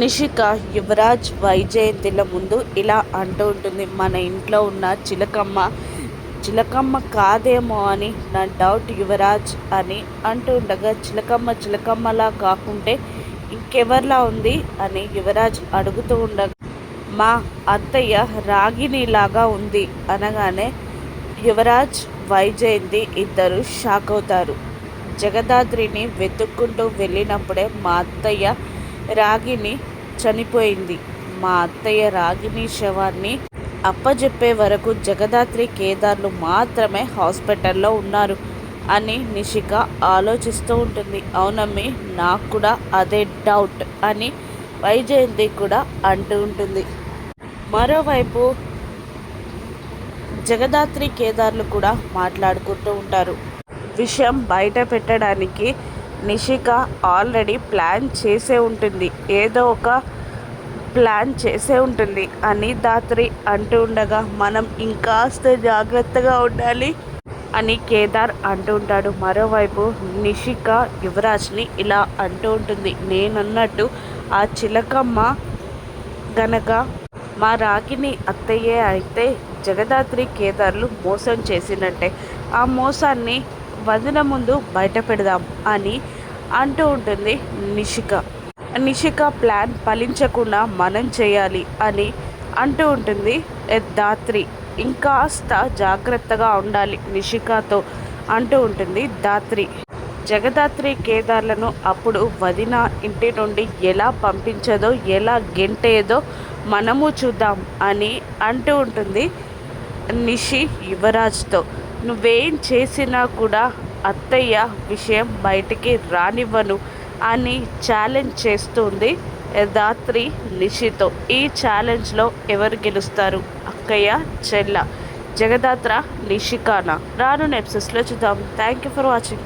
నిషిక యువరాజ్ వైజయంతిల ముందు ఇలా అంటూ ఉంటుంది. మన ఇంట్లో ఉన్న చిలకమ్మ కాదేమో అని నా డౌట్ యువరాజ్ అని అంటూ ఉండగా, చిలకమ్మలా కాకుంటే ఇంకెవర్లా ఉంది అని యువరాజ్ అడుగుతూ ఉండగా, మా అత్తయ్య రాగిణిలాగా ఉంది అనగానే యువరాజ్ వైజయంతి ఇద్దరు షాక్ అవుతారు. జగదాత్రిని వెతుక్కుంటూ వెళ్ళినప్పుడే మా అత్తయ్య రాగిణి చనిపోయింది. మా అత్తయ్య రాగిణి శవాన్ని అప్పజెప్పే వరకు జగదాత్రి కేదార్లు మాత్రమే హాస్పిటల్లో ఉన్నారు అని నిషిక ఆలోచిస్తూ ఉంటుంది. అవునమ్మి, నాకు కూడా అదే డౌట్ అని వైజయంతి కూడా అంటూ ఉంటుంది. మరోవైపు జగదాత్రి కేదార్లు కూడా మాట్లాడుకుంటూ ఉంటారు. విషయం బయట పెట్టడానికి నిషిక ఆల్రెడీ ప్లాన్ చేసే ఉంటుంది, ఏదో ఒక ప్లాన్ చేసే ఉంటుంది అని దాత్రి అంటూ ఉండగా, మనం ఇంకాస్త జాగ్రత్తగా ఉండాలి అని కేదార్ అంటూ ఉంటాడు. మరోవైపు నిషిక యువరాజ్ని ఇలా అంటూ ఉంటుంది. నేనన్నట్టు ఆ చిలకమ్మ గనక మా రాగిని అత్తయ్యే అయితే జగదాత్రి కేదార్లు మోసం చేసినట్టే. ఆ మోసాన్ని వదిన ముందు బయట పెడదాం అని అంటూ ఉంటుంది నిషిక ప్లాన్ ఫలించకుండా మనం చేయాలి అని అంటూ ఉంటుంది దాత్రి. ఇంకాస్త జాగ్రత్తగా ఉండాలి నిషికతో అంటూ ఉంటుంది దాత్రి. జగదాత్రి కేదార్లను అప్పుడు వదిన ఇంటి నుండి ఎలా పంపించదో, ఎలా గెంటేదో మనము చూద్దాం అని అంటూ ఉంటుంది నిషి యువరాజ్తో. నువ్వేం చేసినా కూడా అత్తయ్య విషయం బయటికి రానివ్వను అని ఛాలెంజ్ చేస్తుంది దాత్రి నిషితో. ఈ ఛాలెంజ్లో ఎవరు గెలుస్తారు? అక్కయ్య, చెల్ల, జగదాత్ర, నిషికానా? రాను ఎపిసోడ్స్లో చూద్దాం. Thank you for watching.